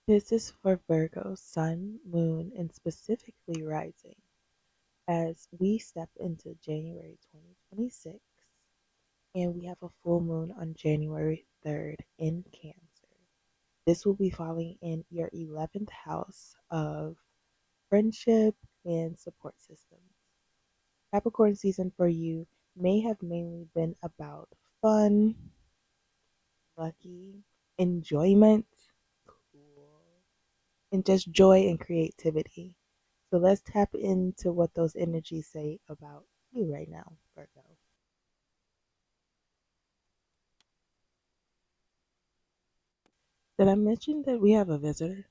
This is for Virgo, Sun, Moon, and specifically rising. As we step into January 2026, and we have a full moon on January 3rd in Cancer. This will be falling in your 11th house of friendship and support systems. Capricorn season for you may have mainly been about fun, lucky, enjoyment, cool, and just joy and creativity. So let's tap into what those energies say about you right now, Virgo. Did I mention that we have a visitor?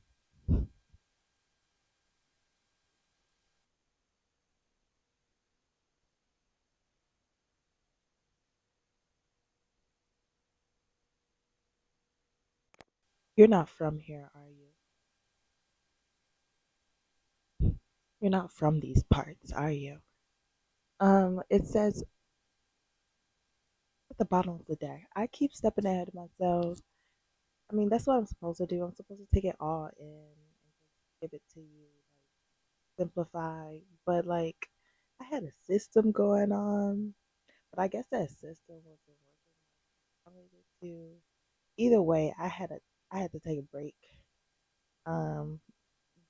You're not from here, are you? You're not from these parts, are you? It says at the bottom of the deck. I keep stepping ahead of myself. I mean, that's what I'm supposed to do. I'm supposed to take it all in and just give it to you, like simplify. But like, I had a system going on, but I guess that system wasn't working like I wanted it to. Either way, I had to take a break um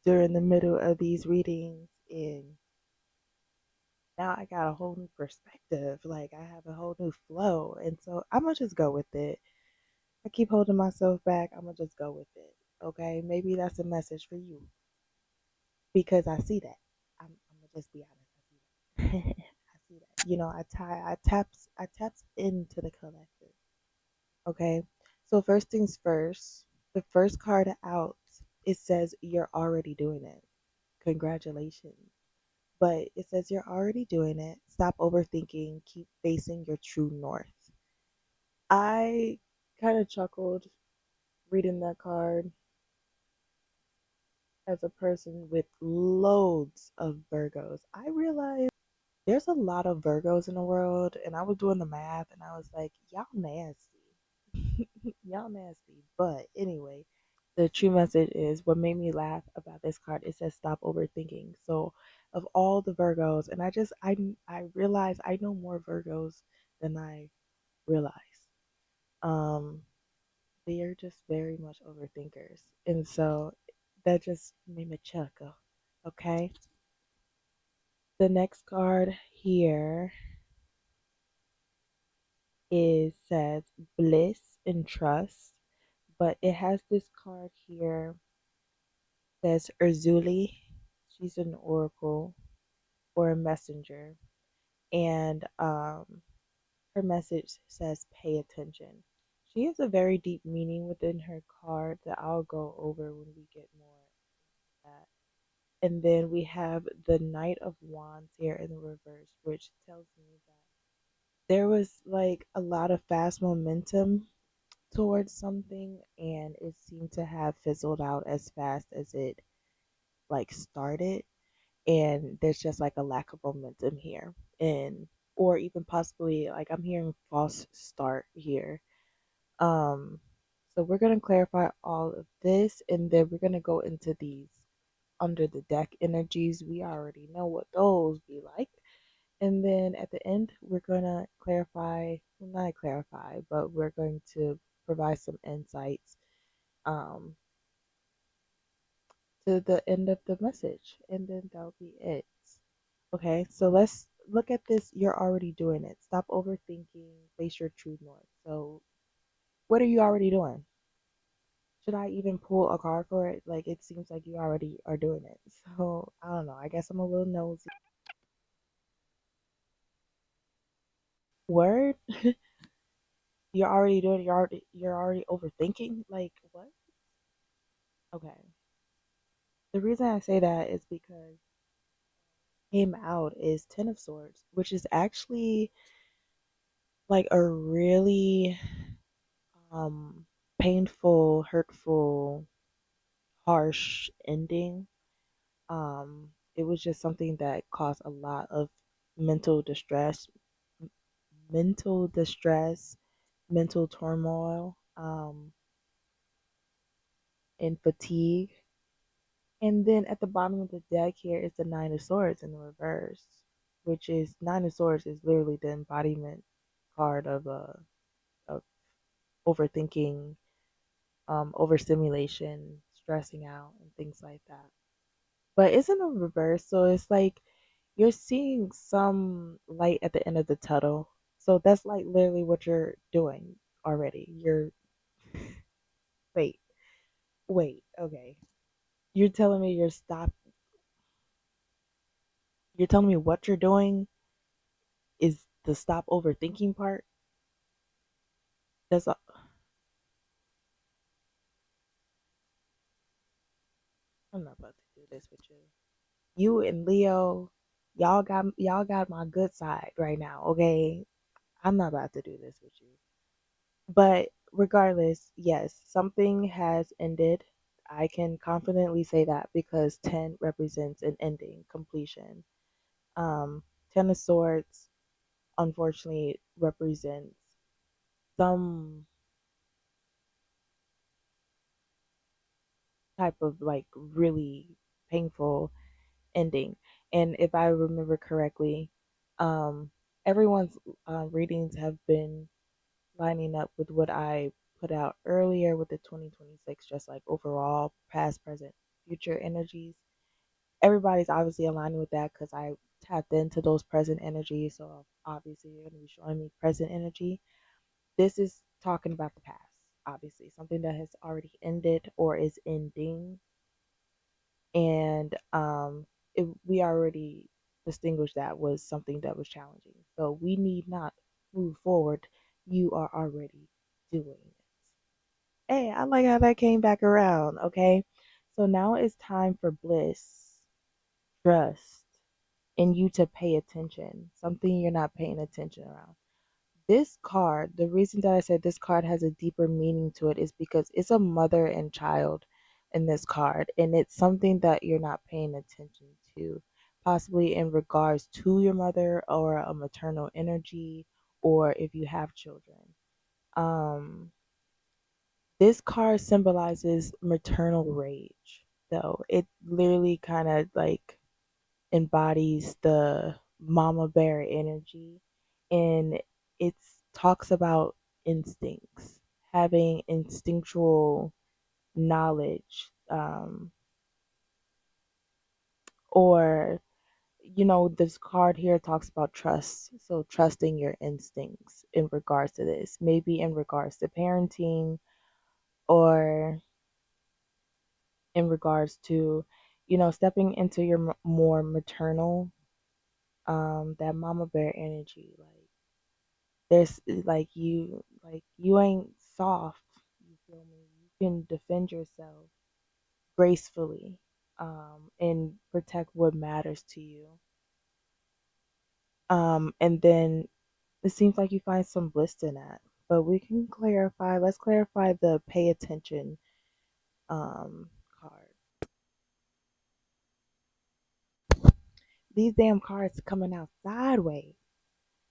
during the middle of these readings, and now I got a whole new perspective. Like I have a whole new flow, and so I'm gonna just go with it. I keep holding myself back. I'm gonna just go with it. Okay, maybe that's a message for you because I see that. I'm gonna just be honest. I see that. I see that. You know, I taps into the collective. Okay, so first things first. The first card out, it says you're already doing it. Congratulations. But it says you're already doing it. Stop overthinking. Keep facing your true north. I kind of chuckled reading that card as a person with loads of Virgos. I realized there's a lot of Virgos in the world, and I was doing the math and I was like, y'all nasty. Y'all nasty. But anyway, the true message is what made me laugh about this card. It says stop overthinking. So, of all the Virgos, and I realize I know more Virgos than I realize. Um, they are just very much overthinkers, and so that just made me chuckle. Okay, the next card here is says bliss and trust, but it has this card here says Urzuli. She's an oracle or a messenger, and her message says pay attention. She has a very deep meaning within her card that I'll go over when we get more into that. And then we have the Knight of Wands here in the reverse, which tells me that there was like a lot of fast momentum towards something, and it seemed to have fizzled out as fast as it like started, and there's just like a lack of momentum here, and or even possibly like I'm hearing false start here. um so we're going to clarify all of this, and then we're going to go into these under the deck energies. We already know what those be like. And then at the end, we're going to clarify, well, not clarify, but we're going to provide some insights um, to the end of the message. And then that'll be it. Okay, so let's look at this. You're already doing it. Stop overthinking, face your true north. So, what are you already doing? Should I even pull a card for it? Like, it seems like you already are doing it. So, I don't know. I guess I'm a little nosy. Word? You're already doing it. You're already overthinking? Like, what? Okay. The reason I say that is because came out is Ten of Swords, which is actually like a really um painful, hurtful, harsh ending. It was just something that caused a lot of mental distress, m- mental distress, mental turmoil. and fatigue. And then at the bottom of the deck here is the Nine of Swords in the reverse, which is Nine of Swords is literally the embodiment card of overthinking, overstimulation, stressing out, and things like that. But it's in the reverse, so it's like you're seeing some light at the end of the tunnel. So that's like literally what you're doing already. Wait, wait, okay. You're telling me you're telling me what you're doing is the stop overthinking part? That's all. I'm not about to do this with you. You and Leo, y'all got my good side right now, okay? I'm not about to do this with you. But regardless, yes, something has ended. I can confidently say that because 10 represents an ending, completion. Um, 10 of Swords, unfortunately, represents some type of like really painful ending. And if I remember correctly, um, everyone's readings have been lining up with what I put out earlier with the 2026, just like overall past, present, future energies. Everybody's obviously aligning with that because I tapped into those present energies. So obviously, you're going to be showing me present energy. This is talking about the past, obviously, something that has already ended or is ending. And we already distinguished that was something that was challenging. So we need not move forward. You are already doing it. Hey, I like how that came back around. Okay. So now it's time for bliss, trust, and you to pay attention. Something you're not paying attention around. This card, the reason that I said this card has a deeper meaning to it is because it's a mother and child in this card, and it's something that you're not paying attention to, possibly in regards to your mother or a maternal energy, or if you have children. Um, this card symbolizes maternal rage, though. It literally kind of like embodies the mama bear energy, and it talks about instincts, having instinctual knowledge, or this card here talks about trust, so trusting your instincts in regards to this, maybe in regards to parenting, or in regards to stepping into your more maternal, that mama bear energy. Like there's like you ain't soft, you feel me, you can defend yourself gracefully, and protect what matters to you. And then it seems like you find some bliss in that, but let's clarify the pay attention card. These damn cards coming out sideways.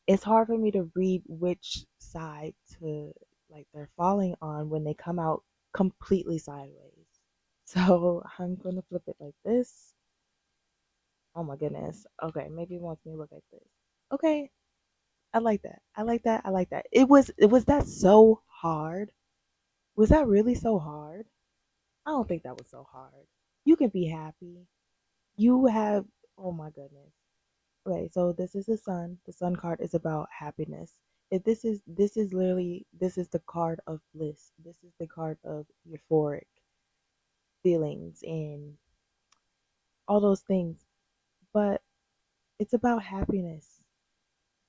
It's hard for me to read which side to like they're falling on when they come out completely sideways. So I'm gonna flip it like this. Oh my goodness. Okay, maybe it wants me to look like this. Okay, I like that. I like that. I like that. It was that so hard? Was that really so hard? I don't think that was so hard. You can be happy. You have, oh my goodness. Okay, so this is the sun. The sun card is about happiness. If this is literally this is the card of bliss. This is the card of euphoric feelings and all those things. But it's about happiness.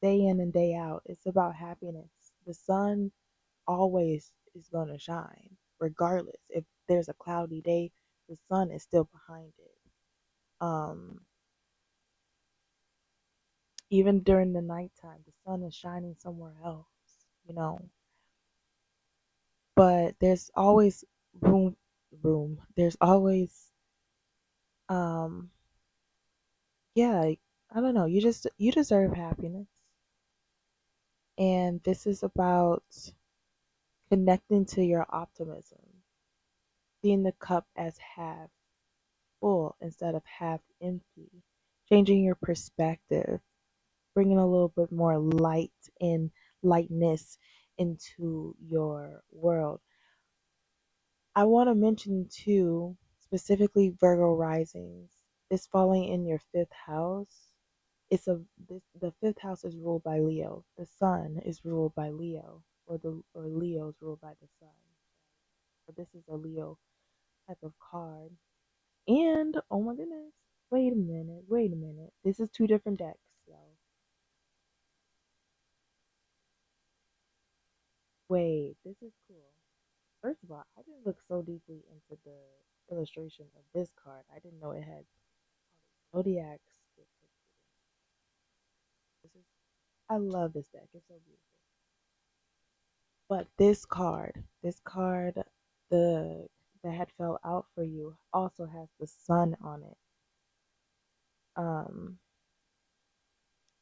Day in and day out. It's about happiness. The sun always is gonna shine, regardless. If there's a cloudy day, the sun is still behind it. Um Even during the nighttime, the sun is shining somewhere else, you know. But there's always room. There's always um yeah, like, I don't know, you deserve happiness. And this is about connecting to your optimism. seeing the cup as half full instead of half empty, changing your perspective, bringing a little bit more light and lightness into your world. I want to mention too, specifically Virgo risings, is falling in your fifth house. The fifth house is ruled by Leo. The sun is ruled by Leo, or Leo is ruled by the sun. So this is a Leo type of card. And oh my goodness, wait a minute. This is two different decks, y'all. Wait, this is cool. First of all, I didn't look so deeply into the illustration of this card. I didn't know it had Zodiacs depicted. This is I love this deck. It's so beautiful. But this card, the that had fell out for you, also has the sun on it. Um,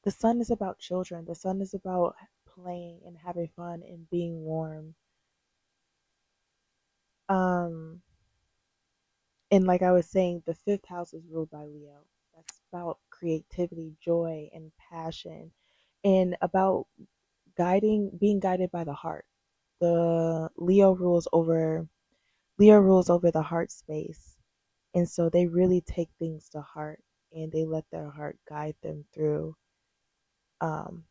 the sun is about children. The sun is about playing and having fun and being warm. Um, and like I was saying, the fifth house is ruled by Leo. That's about creativity, joy, and passion, and about being guided by the heart. The Leo rules over the heart space, and so they really take things to heart and they let their heart guide them through.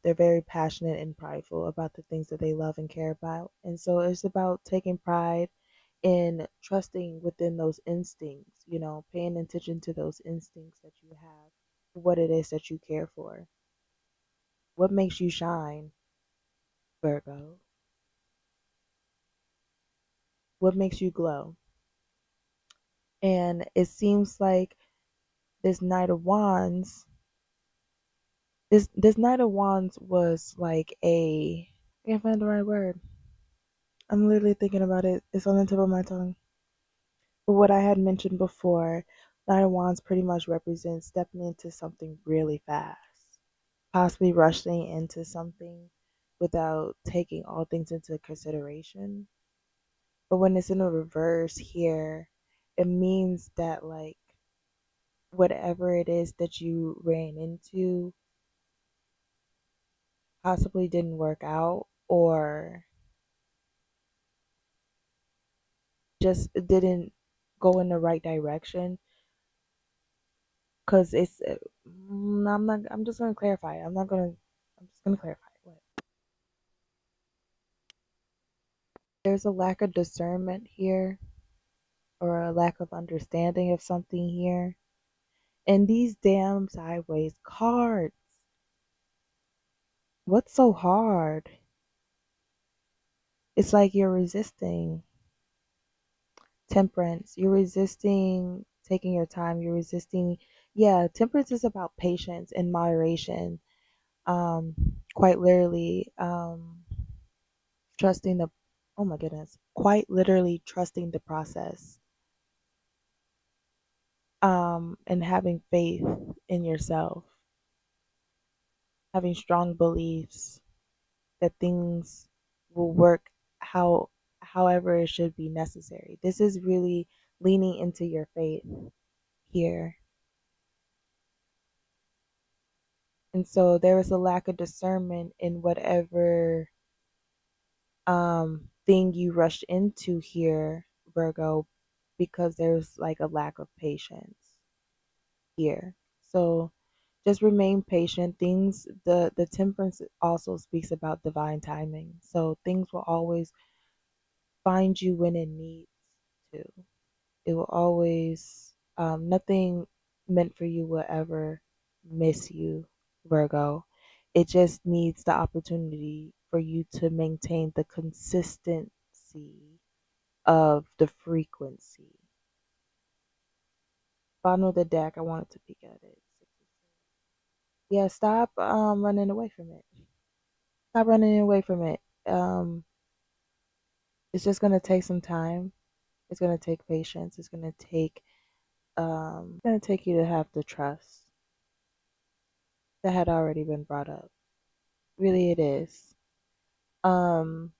They're very passionate and prideful about the things that they love and care about, and so it's about taking pride in trusting within those instincts. Paying attention to those instincts that you have, what it is that you care for, what makes you shine, Virgo, what makes you glow. And it seems like this Knight of Wands, this Knight of Wands was like I can't find the right word. I'm literally thinking about it. It's on the tip of my tongue. But what I had mentioned before, Knight of Wands pretty much represents stepping into something really fast, possibly rushing into something without taking all things into consideration. But when it's in a reverse here, it means that like whatever it is that you ran into possibly didn't work out, or just didn't go in the right direction. Because I'm not, I'm just going to clarify. I'm just going to clarify. What? There's a lack of discernment here, or a lack of understanding of something here. And these damn sideways cards. What's so hard? It's like you're resisting temperance. You're resisting taking your time. You're resisting. Yeah, temperance is about patience and moderation. Um, quite literally, trusting the. Oh my goodness! Quite literally trusting the process. And having faith in yourself, having strong beliefs that things will work how however it should be necessary. This is really leaning into your faith here. And so there is a lack of discernment in whatever thing you rushed into here, Virgo, because there's like a lack of patience here. So just remain patient. The temperance also speaks about divine timing. So things will always find you when it needs to. It will always, nothing meant for you will ever miss you, Virgo. It just needs the opportunity for you to maintain the consistency of the frequency. Bottom of the deck, I wanted to peek at it. Yeah, stop running away from it. Stop running away from it. Um, it's just gonna take some time. It's gonna take patience. It's gonna take you to have the trust that had already been brought up. Really, it is. Um,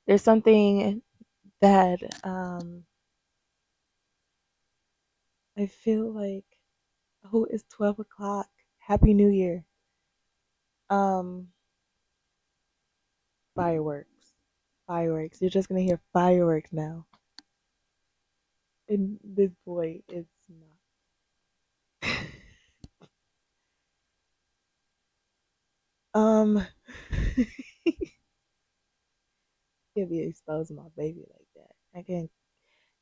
there's something that I feel like, oh, it's 12 o'clock. Happy New Year. Um Fireworks. Fireworks. You're just gonna hear fireworks now. And this boy is not. um Can't be exposing my baby like that. I can't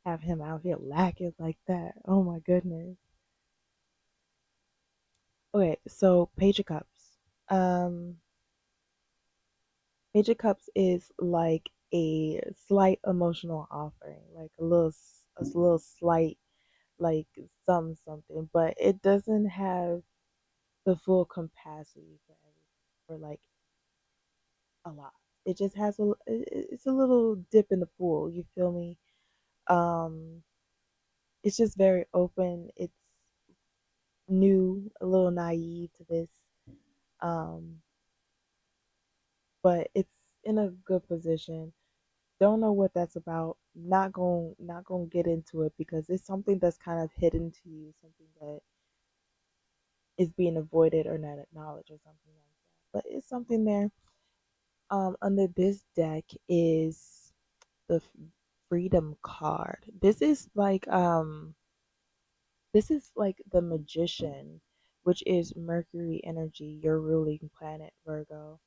have him out here lacking like that. Oh my goodness. Okay, so Page of Cups. Um Page of Cups is like a slight emotional offering, like a little slight, like something, but it doesn't have the full capacity for like a lot. It just has it's a little dip in the pool. You feel me? Um, it's just very open. It's new, a little naive to this, um, but it's in a good position. Don't know what that's about. Not going to get into it because it's something that's kind of hidden to you, something that is being avoided or not acknowledged or something like that. But it's something there. Under this deck is the Freedom card. This is like the Magician, which is Mercury energy, your ruling planet, Virgo.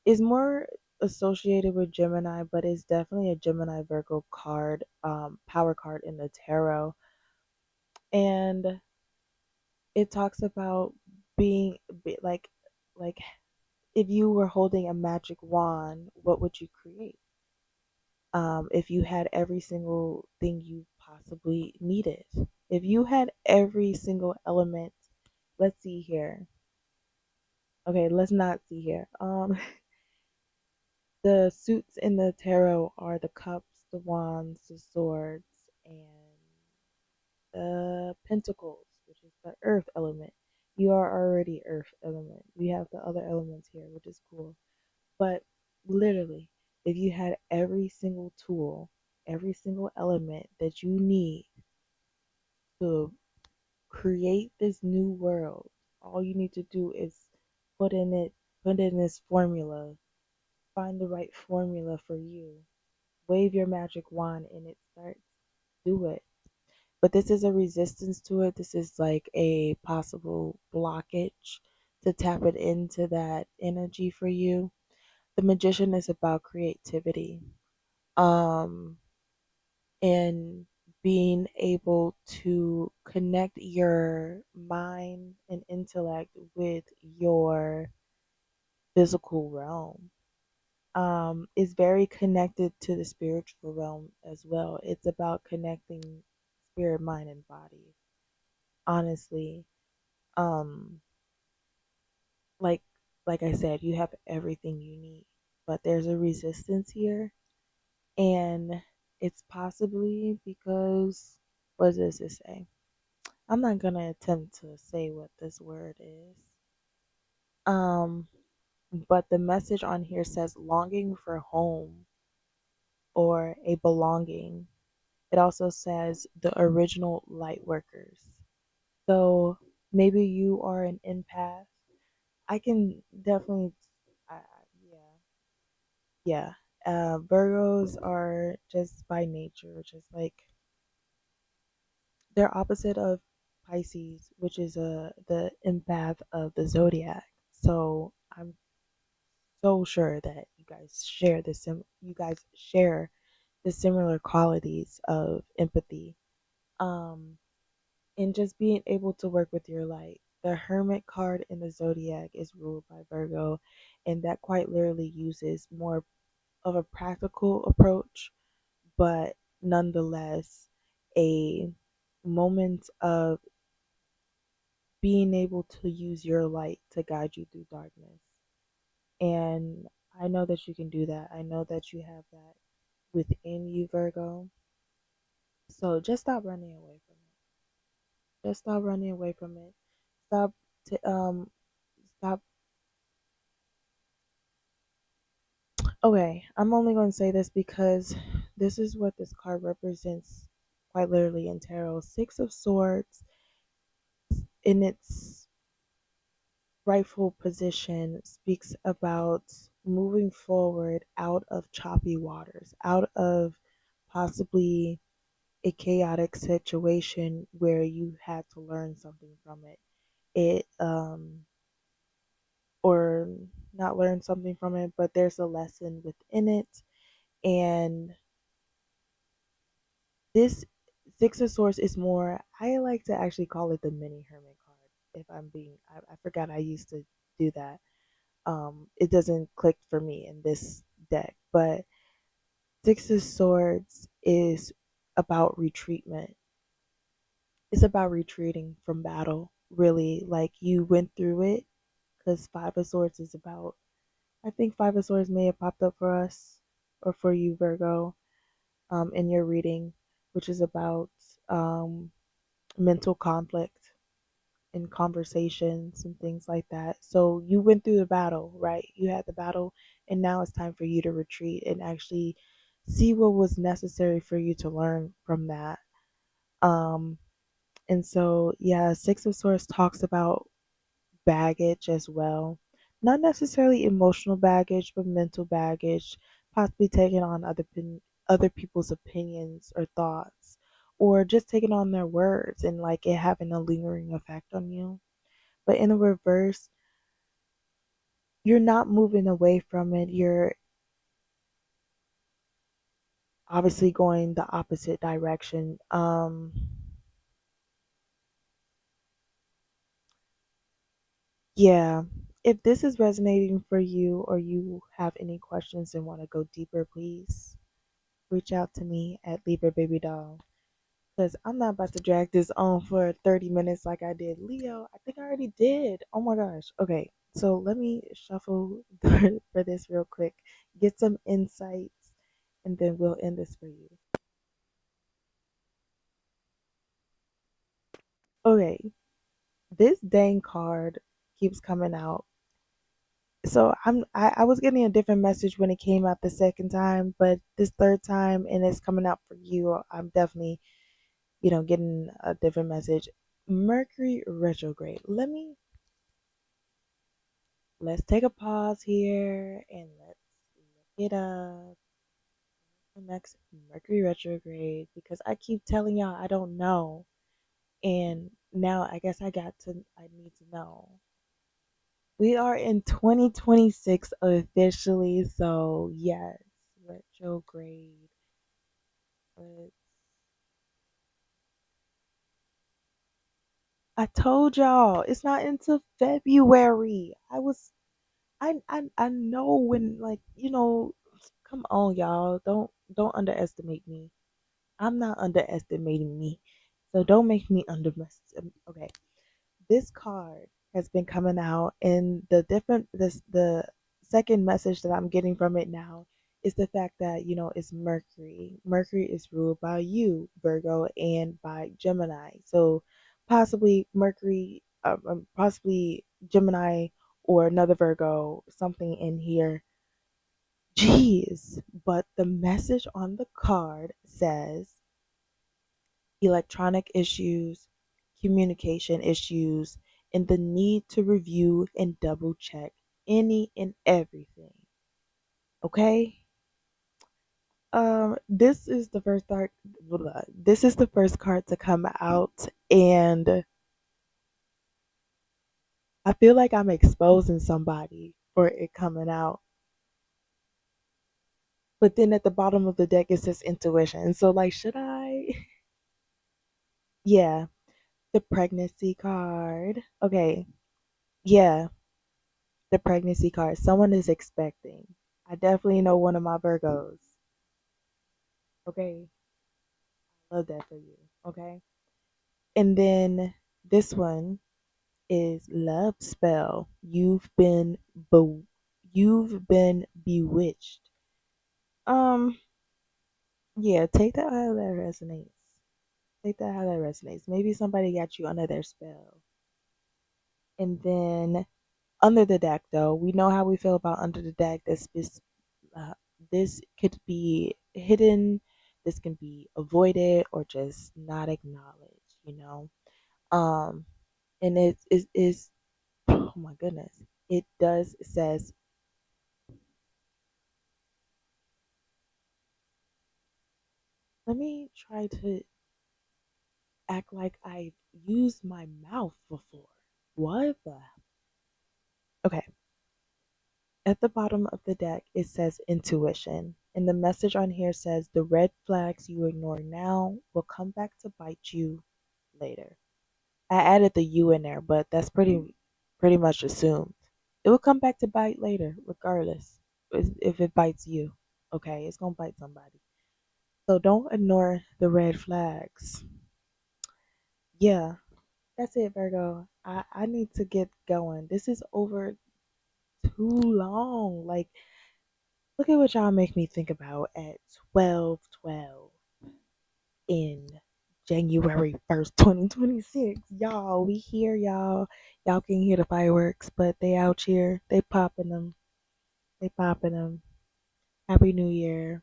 Is more associated with Gemini, but it's definitely a Gemini Virgo card, power card in the tarot. And it talks about being like if you were holding a magic wand, what would you create? If you had every single thing you possibly needed, if you had every single element, let's see here. Okay, let's not see here. The suits in the tarot are the cups, the wands, the swords, and the pentacles, which is the earth element. You are already earth element. We have the other elements here, which is cool. But literally, if you had every single tool, every single element that you need to create this new world, all you need to do is put in it, put in this formula, find the right formula for you, wave your magic wand, and it starts. Do it. But this is a resistance to it. This is like a possible blockage to tap it into that energy for you. The Magician is about creativity, um, and being able to connect your mind and intellect with your physical realm. Is very connected to the spiritual realm as well. It's about connecting spirit, mind, and body. Honestly, um, like like I said, you have everything you need, but there's a resistance here, and it's possibly because what does this say? I'm not gonna attempt to say what this word is. Um, but the message on here says longing for home or a belonging. It also says the original light workers. So maybe you are an empath. I can definitely, uh, yeah, yeah. Virgos are just by nature, just like they're opposite of Pisces, which is the empath of the zodiac. So I'm so sure that you guys share the similar qualities of empathy. Um, and just being able to work with your light. The Hermit card in the zodiac is ruled by Virgo, and that quite literally uses more of a practical approach, but nonetheless a moment of being able to use your light to guide you through darkness. And I know that you can do that. I know that you have that within you, Virgo. So just stop running away from it. Just stop running away from it. Stop to stop Okay, I'm only going to say this because this is what this card represents quite literally in tarot. Six of Swords in its rightful position speaks about moving forward out of choppy waters, out of possibly a chaotic situation where you had to learn something from it. It or not learn something from it, but there's a lesson within it. And this Six of Swords is more, I like to actually call it the mini hermit card. If I'm being, I forgot I used to do that. It doesn't click for me in this deck, but Six of Swords is about retreatment. It's about retreating from battle, really. Like you went through it, because Five of Swords is about, I think Five of Swords may have popped up for us or for you, Virgo, in your reading, which is about um, mental conflict in conversations and things like that. So you went through the battle, right? You had the battle, and now it's time for you to retreat and actually see what was necessary for you to learn from that. Um, and so, yeah, Six of Swords talks about baggage as well. Not necessarily emotional baggage, but mental baggage, possibly taking on other people's opinions or thoughts, or just taking on their words and like it having a lingering effect on you. But in the reverse, you're not moving away from it. You're obviously going the opposite direction. Yeah. If this is resonating for you or you have any questions and want to go deeper, please reach out to me at Libra Baby Doll. Because I'm not about to drag this on for 30 minutes like I did Leo. I think I already did. Oh my gosh. Okay. So let me shuffle for this real quick, get some insights, and then we'll end this for you. Okay. This dang card keeps coming out. So I was getting a different message when it came out the second time, but this third time and it's coming out for you, I'm definitely, getting a different message. Mercury retrograde. Let's take a pause here and let's look it up. The next Mercury retrograde because I keep telling y'all I don't know. And now I guess I need to know. We are in 2026 officially, so yes, retrograde. Let's, I told y'all it's not until February. I know when come on y'all. Don't underestimate me. I'm not underestimating me. So don't make me underestimate. Okay. This card has been coming out and the second message that I'm getting from it now is the fact that it's Mercury is ruled by you, Virgo, and by Gemini. So possibly Mercury, possibly Gemini, or another Virgo, something in here. Jeez. But the message on the card says electronic issues, communication issues, and the need to review and double check any and everything. Okay? This is the first card. This is the first card to come out, and I feel like I'm exposing somebody for it coming out. But then at the bottom of the deck it says intuition. So like, should I? Yeah, the pregnancy card. Okay, yeah, the pregnancy card. Someone is expecting. I definitely know one of my Virgos. Okay. Love that for you. Okay. And then this one is love spell. You've been bewitched. Um, yeah, take that how that resonates. Take that how that resonates. Maybe somebody got you under their spell. And then under the deck though, we know how we feel about under the deck. That's uh, this could be hidden, this can be avoided or just not acknowledged, you know. Um, and it's oh my goodness, it says, let me try to act like I've used my mouth before. What the? Okay. At the bottom of the deck, it says intuition. And the message on here says the red flags you ignore now will come back to bite you later. I added the you in there, but that's pretty much assumed. It will come back to bite later, regardless. If it bites you, okay, it's gonna bite somebody. So don't ignore the red flags. Yeah, that's it, Virgo. I need to get going. This is over too long. Like, look at what y'all make me think about at 12:12 in January 1st, 2026. Y'all, we here, y'all. Y'all can hear the fireworks, but they out here. They popping them. They popping them. Happy New Year.